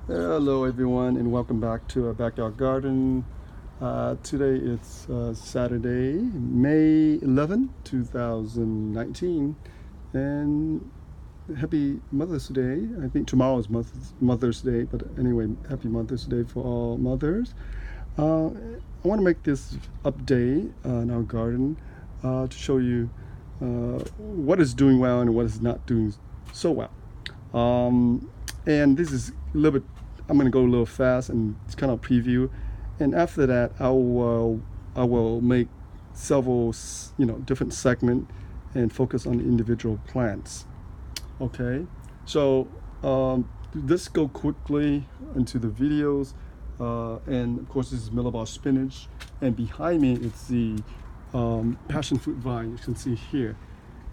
Hello everyone and welcome back to our backyard garden. Today it's Saturday, May 11, 2019, and happy Mother's Day. I think tomorrow is Mother's Day, but anyway, happy Mother's Day for all mothers. I want to make this update in our garden to show you what is doing well and what is not doing so well. And this is a little bit, I'm going to go a little fast and it's kind of preview. And after that, I will make several, different segment and focus on the individual plants. Okay, so let's go quickly into the videos. And of course, this is malabar spinach, and behind me it's the passion fruit vine. You can see here.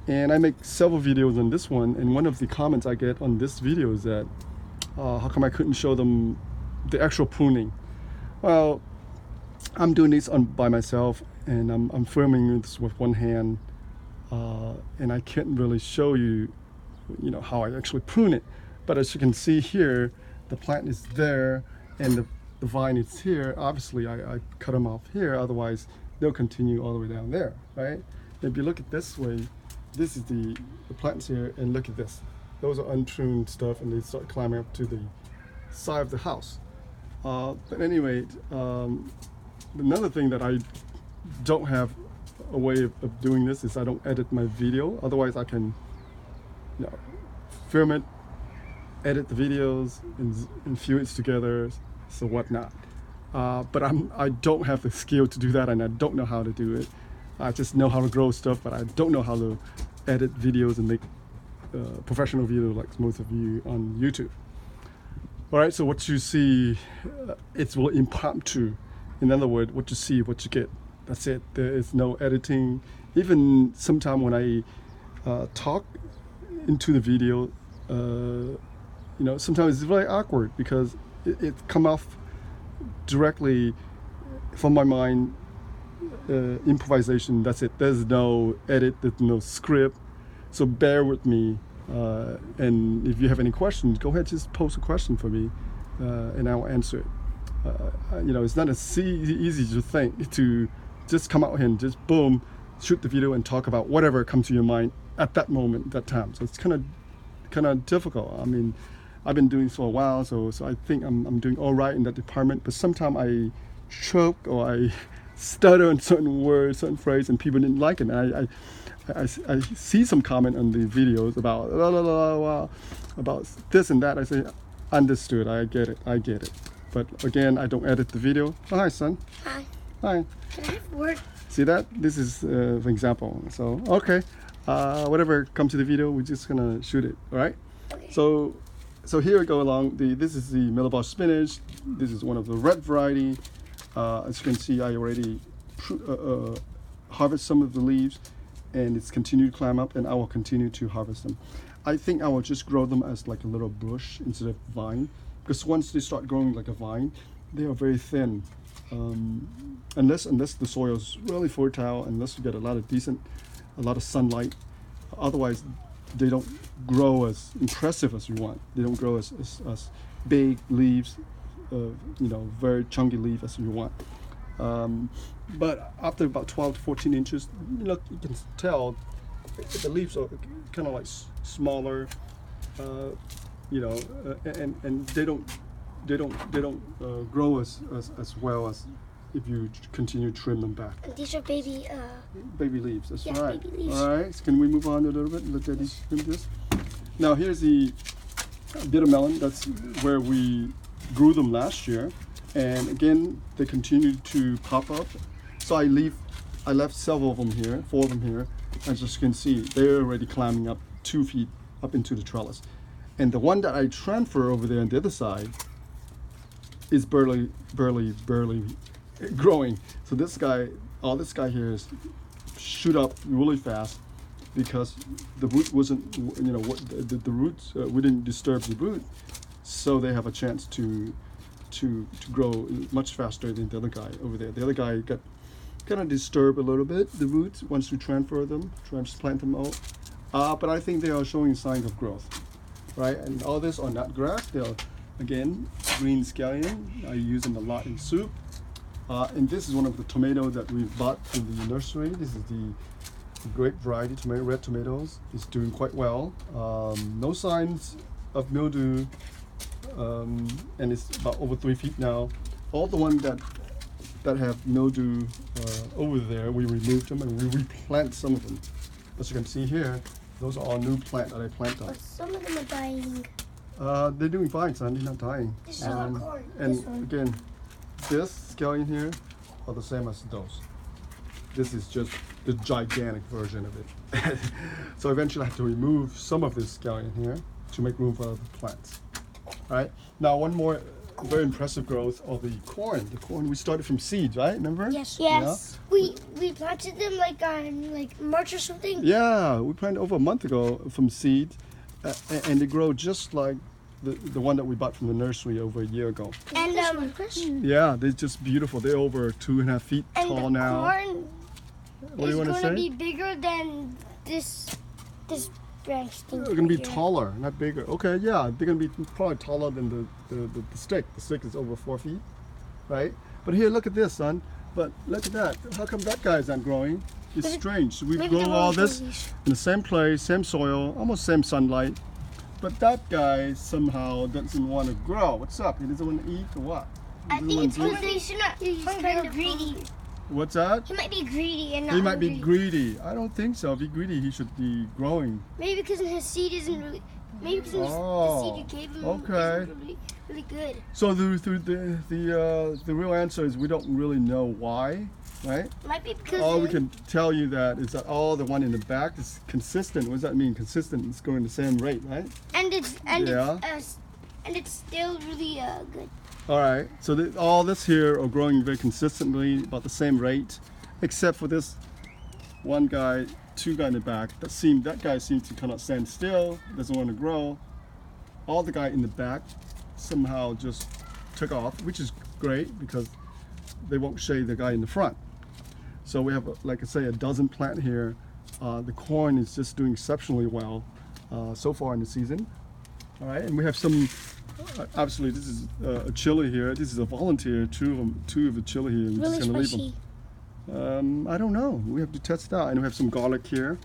And I make several videos on this one, and one of the comments I get on this video is that how come I couldn't show them the actual pruning? Well, I'm doing this by myself, and I'm filming this with one hand, and I can't really show you, how I actually prune it. But as you can see here, the plant is there, and the vine is here. Obviously, I cut them off here, otherwise they'll continue all the way down there, right? If you look at this way, this is the plants here, and look at this. Those are unpruned stuff, and they start climbing up to the side of the house. But anyway, another thing that I don't have a way of doing this is I don't edit my video. Otherwise, I can, film it, edit the videos, and fuse it together, so whatnot. But I don't have the skill to do that, and I don't know how to do it. I just know how to grow stuff, but I don't know how to edit videos and make professional video like most of you on YouTube. All right, so what you see, it's really impromptu. In other words, what you see, what you get. That's it. There is no editing. Even sometimes when I talk into the video, sometimes it's very awkward because it come off directly from my mind. Improvisation, that's it. There's no edit, there's no script, so bear with me, and if you have any questions, go ahead, just post a question for me, and I'll answer it. It's not as easy to think to just come out here and just boom, shoot the video and talk about whatever comes to your mind at that moment, that time. So it's kind of difficult. I mean, I've been doing this for a while, so I think I'm doing all right in that department, but sometimes I choke or I stutter on certain words, certain phrases, and people didn't like it. And I see some comment on the videos about about this and that. I say, understood, I get it. But again, I don't edit the video. Oh, hi, son. Hi. Hi. Can I have word? See that? This is an example. So, okay. Whatever comes to the video, we're just gonna shoot it, all right? Okay. So here we go along. This is the malabar spinach. This is one of the red variety. As you can see, I already harvest some of the leaves, and it's continued to climb up, and I will continue to harvest them. I think I will just grow them as like a little bush instead of vine, because once they start growing like a vine, they are very thin. Unless the soil is really fertile, unless you get a lot of sunlight, otherwise they don't grow as impressive as you want. They don't grow as big leaves, very chunky leaf as you want. But after about 12 to 14 inches, you can tell the leaves are kind of like smaller, and they don't grow as well as if you continue to trim them back. And these are baby. Baby leaves. That's Yeah, right. baby leaves. All right. So can we move on a little bit? Look at these. Now here's the bitter melon. That's where we grew them last year, and again they continue to pop up. So I left several of them here, 4 of them here. As you can see, they're already climbing up 2 feet up into the trellis, and the one that I transfer over there on the other side is barely growing. So this guy here is shoot up really fast because the root wasn't, the roots, we didn't disturb the root, so they have a chance to grow much faster than the other guy over there. The other guy got kind of disturbed a little bit, the roots, once you transplant them out. But I think they are showing signs of growth, right? And all this are not grass. They are again, green scallion. I use them a lot in soup. And this is one of the tomatoes that we bought from the nursery. This is the grape variety tomato, red tomatoes. It's doing quite well. No signs of mildew, and it's about over 3 feet now. All the ones that have mildew over there, we removed them and we replant some of them. As you can see here, those are all new plants that I planted. But some of them are dying. They're doing fine, son. They're not dying. This is all corn. And This one. again, this scallion here are the same as those. This is just the gigantic version of it. So eventually I have to remove some of this scallion here to make room for other plants. All right. Now one more very impressive growth of the corn. The corn we started from seeds, right? Remember? Yes. Yes. We planted them like on March or something. Yeah, we planted over a month ago from seeds, and they grow just like the one that we bought from the nursery over a year ago. And Yeah, they're just beautiful. They're over 2.5 feet tall now. corn What do you want to is say? going to be bigger than this branch thing. They're going to be right here. taller, not bigger. Okay, yeah, they're going to be probably taller than the stick. The stick is over 4 feet, right? But here, look at this, son. But look at that. How come that guy's not growing? It's strange. We maybe grow the all wrong this position. in the same place, same soil, almost same sunlight. But that guy somehow doesn't want to grow. What's up? He doesn't want to eat or what? He I doesn't think want it's to eat? because he's kind of greedy. What's that? He might be greedy and not He might be hungry. greedy. I don't think so. If he's greedy, he should be growing. Maybe because his seed isn't really. Maybe because the seed you gave him okay. isn't really good. So the real answer is we don't really know why, right? Might be because. All we can tell you that is that all the one in the back is consistent. What does that mean? Consistent. It's going the same rate, right? And it's Yeah. and it's still really good. All right. So all this here are growing very consistently, about the same rate, except for this one guy, two guy in the back. That guy seems to kind of stand still, doesn't want to grow. All the guy in the back somehow just took off, which is great because they won't shade the guy in the front. So we have, like I say, a dozen plant here. The corn is just doing exceptionally well so far in the season. All right, and we have some. Absolutely, this is a chili here. This is a volunteer. Two of the chili here. We're Really just gonna leave spicy. them. I don't know. We have to test it out. And we have some garlic here,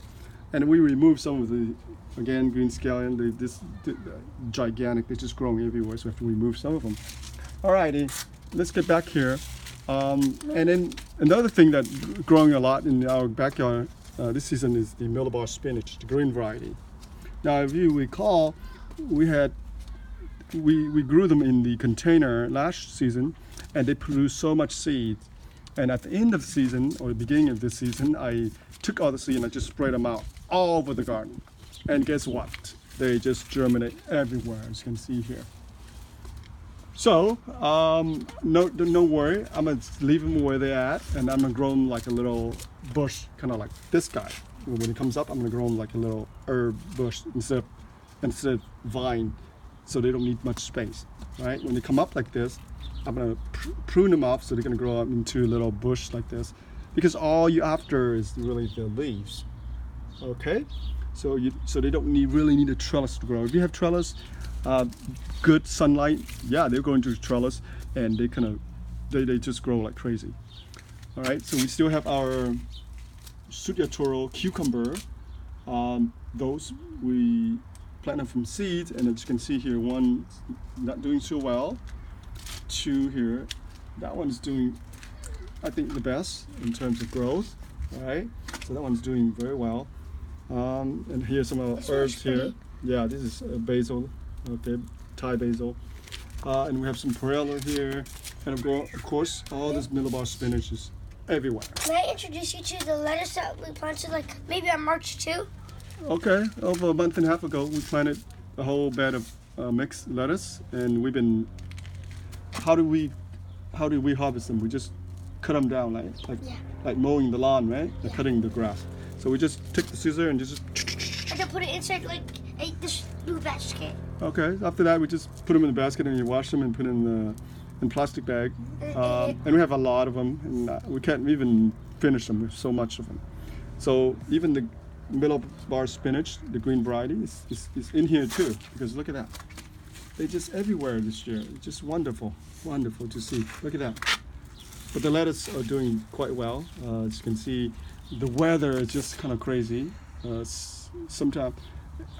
and we remove some of the, again, green scallion. They're gigantic. They're just growing everywhere, so we have to remove some of them. Alrighty, let's get back here. And then another thing that's growing a lot in our backyard this season is the malabar spinach, the green variety. Now, if you recall, we grew them in the container last season, and they produced so much seed. And at the end of the season, or the beginning of this season, I took all the seed and I just sprayed them out all over the garden. And guess what? They just germinate everywhere, as you can see here. So, no worry. I'm gonna leave them where they're at, and I'm gonna grow them like a little bush, kind of like this guy. When he comes up, I'm gonna grow them like a little herb bush instead of vine, so they don't need much space, right? When they come up like this, I'm gonna prune them off so they're gonna grow up into a little bush like this, because all you're after is really the leaves. Okay, so they don't really need a trellis to grow. If you have trellis, good sunlight, yeah, they're going to trellis, and they just grow like crazy. All right, so we still have our Sudiatoro cucumber. Those we planted from seeds, and as you can see here, one not doing so well. Two here, that one's doing, I think, the best in terms of growth. All right, so that one's doing very well. And here's some of our herbs here. Yeah, this is basil, okay, Thai basil. And we have some perilla here, and of course, all this malabar spinach is everywhere. May I introduce you to the lettuce that we planted like maybe on March 2? Okay, over a month and a half ago, we planted a whole bed of mixed lettuce, and we've been. How do we harvest them? We just cut them down like mowing the lawn, right? Like cutting the grass. So we just take the scissor and just. And then put it inside like this blue basket. Okay. After that, we just put them in the basket and you wash them and put in plastic bag. And we have a lot of them, and we can't even finish them. We have so much of them. So even the malabar spinach, the green variety, is in here too. Because look at that. they're just everywhere this year. It's just wonderful, wonderful to see. Look at that. But the lettuce are doing quite well. As you can see, the weather is just kind of crazy. Sometimes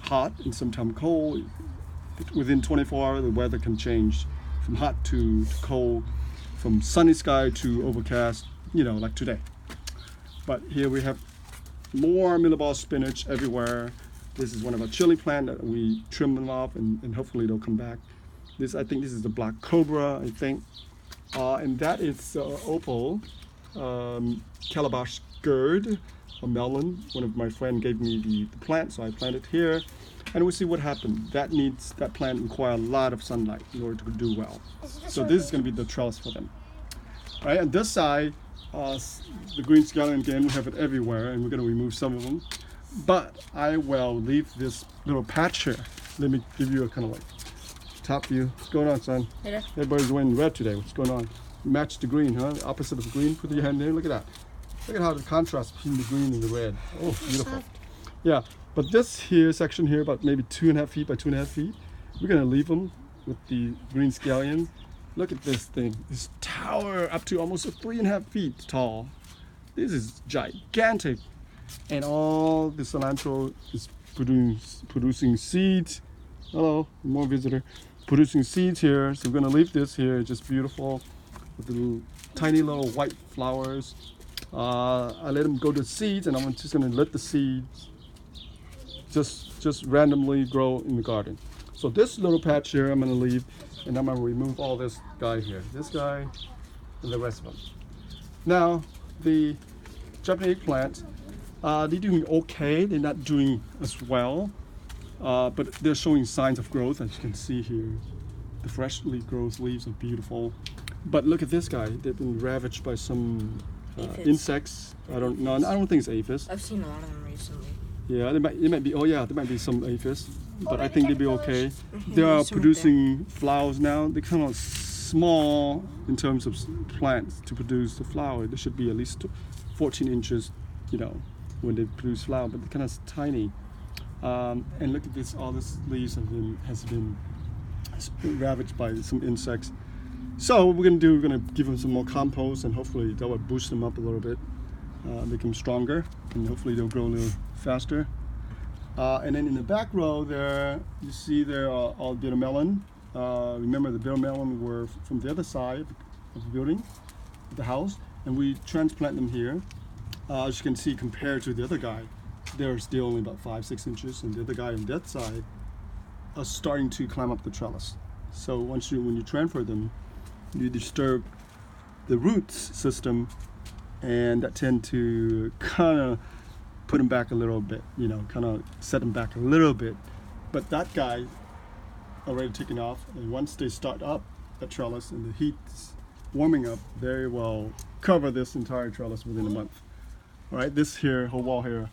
hot and sometimes cold. Within 24 hours, the weather can change from hot to cold, from sunny sky to overcast, like today. But here we have more malabar spinach everywhere. This is one of our chili plant that we trim them off, and hopefully they'll come back. I think this is the black cobra, I think. And that is opal, calabash gourd, a melon. One of my friends gave me the plant, so I planted here. And we'll see what happens. That plant requires a lot of sunlight in order to do well. So this is going to be the trellis for them. All right, on this side, the green scallion again, we have it everywhere, and we're going to remove some of them. But I will leave this little patch here. Let me give you a kind of like top view. What's going on, son? Hey. Everybody's wearing red today. What's going on? Match the green, huh? The opposite of the green. Put your hand there. Look at that. Look at how the contrast between the green and the red. Oh, beautiful. Yeah, but this here section here, about maybe 2.5 feet by 2.5 feet, we're going to leave them with the green scallion. Look at this thing. This tower up to almost 3.5 feet tall. This is gigantic. And all the cilantro is producing seeds. Hello, more visitor. Producing seeds here. So we're going to leave this here, just beautiful, with the tiny little white flowers. I let them go to seeds, and I'm just going to let the seeds just randomly grow in the garden. So this little patch here I'm going to leave, and I'm going to remove all this guy here. This guy and the rest of them. Now, the Japanese eggplant, they're doing okay. They're not doing as well, but they're showing signs of growth. As you can see here, the freshly grown leaves are beautiful. But look at this guy. They've been ravaged by some insects. I don't know. I don't think it's aphids. I've seen a lot of them recently. Yeah, it might be. Oh yeah, there might be some aphids, but I think they'll be okay. They are producing flowers now. They're kind of small in terms of plants to produce the flower. They should be at least 14 inches, when they produce flower, but they're kind of tiny. And look at this, all these leaves has been ravaged by some insects. So what we're going to do, we're going to give them some more compost, and hopefully that will boost them up a little bit, make them stronger, and hopefully they'll grow a little faster. And then in the back row there, you see there are all bitter melon. Remember the bitter melon were from the other side of the building, the house, and we transplant them here. As you can see, compared to the other guy, they're still only about 5-6 inches, and the other guy on that side are starting to climb up the trellis. So when you transfer them, you disturb the roots system, and that tend to kind of put them back a little bit, kind of set them back a little bit. But that guy already taken off, and once they start up the trellis and the heat's warming up, they will cover this entire trellis within a month. All right, this here, whole wall here,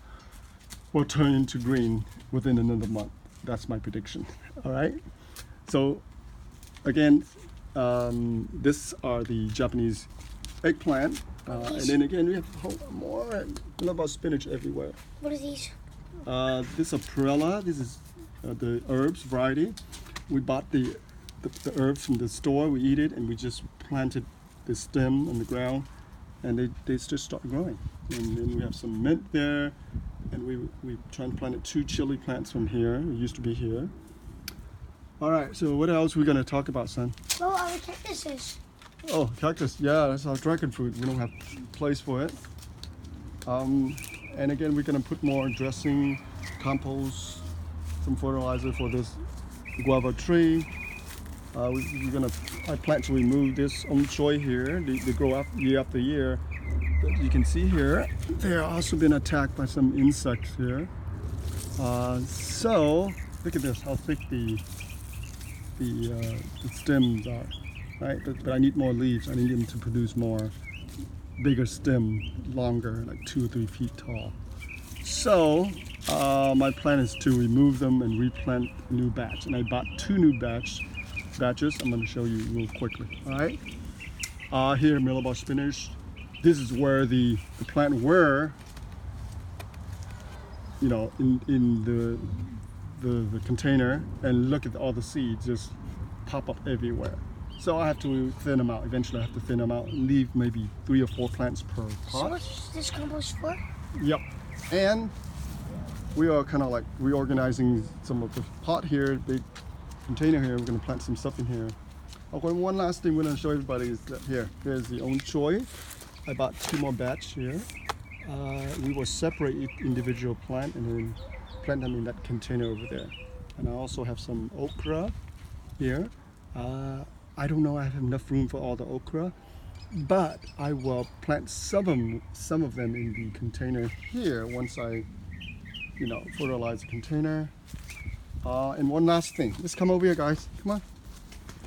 will turn into green within another month. That's my prediction. All right. So again, these are the Japanese eggplant, and then again we have more malabar spinach everywhere. What are these? This is perilla. This is the herbs variety. We bought the herbs from the store. We eat it, and we just planted the stem on the ground, and they just start growing. And then we have some mint there, and we transplanted 2 chili plants from here. It used to be here. All right, so what else are we going to talk about, son? Oh, our cactuses. Oh, cactus. Yeah, that's our dragon fruit. We don't have place for it. And again, we're going to put more dressing, compost, some fertilizer for this guava tree. I plan to remove this choy here. They grow up year after year. But you can see here, they're also been attacked by some insects here. So look at this, how thick the stems are, right? But I need more leaves. I need them to produce more, bigger stem, longer, like 2 or 3 feet tall. So my plan is to remove them and replant a new batch. And I bought 2 new batches. I'm going to show you real quickly. All right. Here, malabar spinach. This is where the plant were, in the container, and look at all the seeds just pop up everywhere. So I have to thin them out. Eventually I have to thin them out and leave maybe 3 or 4 plants per So pot. what's this compost for? Yep. And we are kind of like reorganizing some of the pot here, big container here. We're going to plant some stuff in here. Okay, one last thing we're going to show everybody is that here's the own choy. I bought 2 more batch here. We will separate each individual plant and then plant them in that container over there. And I also have some okra here. I don't know I have enough room for all the okra, but I will plant some of them in the container here once I, fertilize the container. And one last thing, let's come over here, guys. Come on.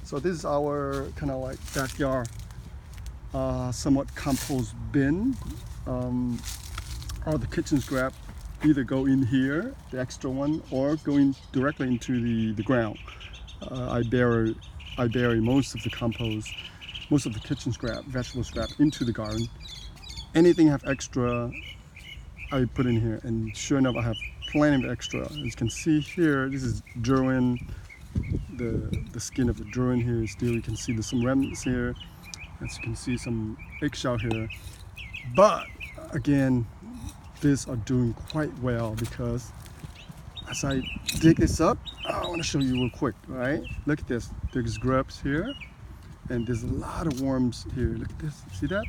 So this is our kind of like backyard, somewhat compost bin. All the kitchen scrap either go in here, the extra one, or going directly into the ground. I bury most of the compost, most of the kitchen scrap, vegetable scrap into the garden. Anything have extra, I put in here, and sure enough, I have plenty of extra. As you can see here, this is durian. The skin of the durian here still, you can see there's some remnants here. As you can see, some eggshell here. But again, these are doing quite well because as I dig this up, I want to show you real quick, right? Look at this. There's grubs here, and there's a lot of worms here. Look at this. See that?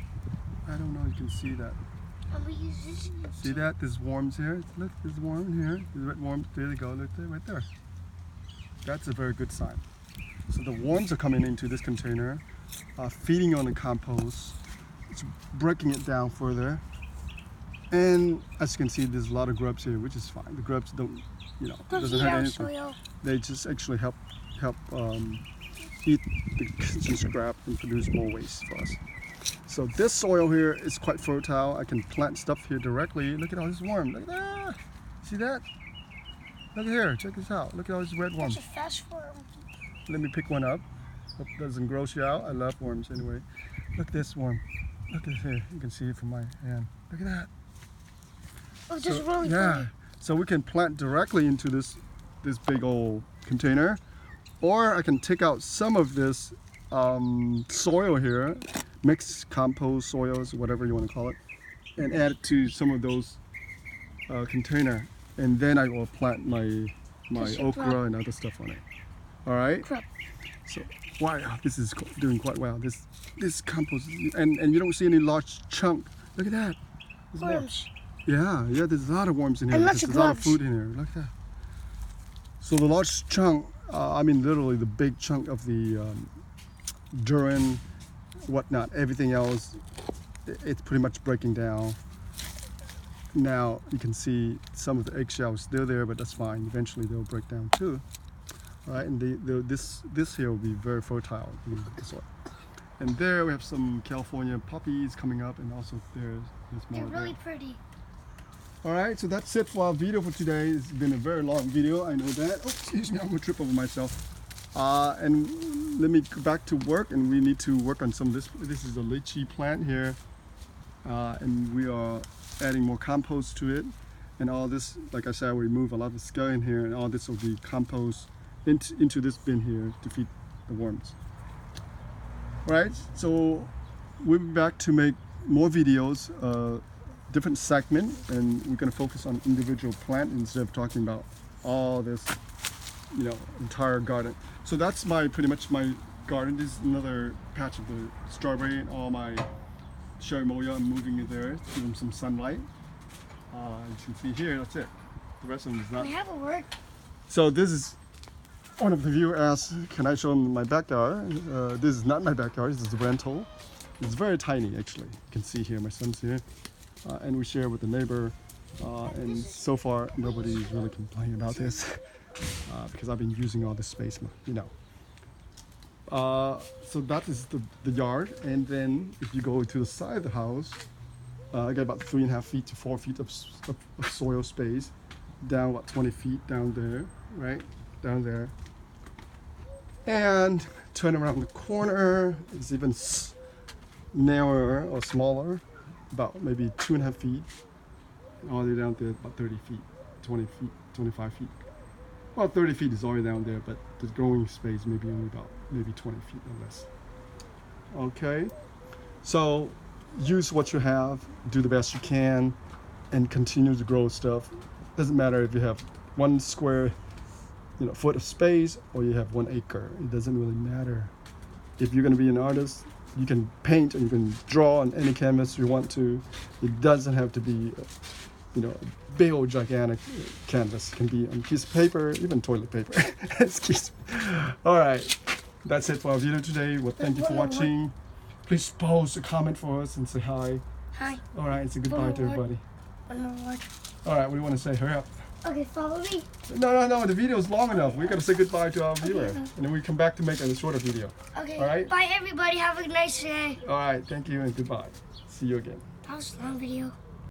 I don't know if you can see that. And we use this. See that? There's worms here. Look, there's worm here. There's red worms. There they go. Look there, right there. That's a very good sign. So the worms are coming into this container, feeding on the compost. It's breaking it down further. And as you can see, there's a lot of grubs here, which is fine. The grubs don't, doesn't hurt anything. Soil. They just actually help eat the kitchen scrap and produce more waste for us. So this soil here is quite fertile. I can plant stuff here directly. Look at all this worm. Look at that. See that? Look here. Check this out. Look at all these red worms. That's a fast worm. Let me pick one up. Hope it doesn't gross you out. I love worms anyway. Look at this worm. Look at it here. You can see it from my hand. Look at that. Oh, just really yeah. pretty. So we can plant directly into this big old container, or I can take out some of this soil here, mixed compost soils, whatever you want to call it, and add it to some of those container, and then I will plant my okra and other stuff on it. All right. Crap. So wow, this is doing quite well. This compost, and you don't see any large chunk. Look at that. There's more. Worms. Yeah, there's a lot of worms in here. And There's lots of a lot of grubs. food in here. Look at that. So the large chunk, I mean literally the big chunk of the durian, whatnot, everything else, it's pretty much breaking down. Now you can see some of the eggshells still there, but that's fine. Eventually they'll break down too. All right, and this here will be very fertile in the soil. And there we have some California poppies coming up, and also there's more. They're really there. pretty. Alright, so that's it for our video for today. It's been a very long video, I know that. Oh, excuse me, I'm gonna trip over myself. And let me go back to work, and we need to work on some of this. This is a lychee plant here. And we are adding more compost to it. And all this, like I said, we remove a lot of the scallion here, and all this will be compost into this bin here to feed the worms. Alright, so we'll be back to make more videos. Different segment, and we're going to focus on individual plant instead of talking about all this, entire garden. So that's pretty much my garden. This is another patch of the strawberry and all my cherry moya. I'm moving it there to give them some sunlight. You can see here, that's it. The rest of them is not. I have a word. So this is one of the viewers asked, can I show them my backyard? This is not my backyard, this is a rental. It's very tiny actually. You can see here, my son's here. And we share with the neighbor, and so far nobody's really complaining about this because I've been using all this space, So that is the yard, and then if you go to the side of the house, I got about 3.5 feet to 4 feet of soil space, down about 20 feet down there, right down there, and turn around the corner. It's even narrower or smaller. About maybe 2.5 feet, all the way down to about 30 feet, 20 feet, 25 feet. Well, 30 feet is already down there, but the growing space maybe only about maybe 20 feet or less. Okay, so use what you have, do the best you can, and continue to grow stuff. Doesn't matter if you have 1 square, foot of space or you have 1 acre. It doesn't really matter. If you're going to be an artist, you can paint and you can draw on any canvas you want to. It doesn't have to be, a big old gigantic canvas. It can be on a piece of paper, even toilet paper. Excuse me. All right, that's it for our video today. Well, thank you for watching. Please post a comment for us and say hi. Hi. All right, say goodbye to everybody. One more word. All right, what do you want to say? Hurry up. Okay, follow me. No, the video is long enough. We're going to say goodbye to our viewer. And then we come back to make a shorter video. Okay, all right? Bye everybody, have a nice day. All right, thank you and goodbye. See you again. That was a long video.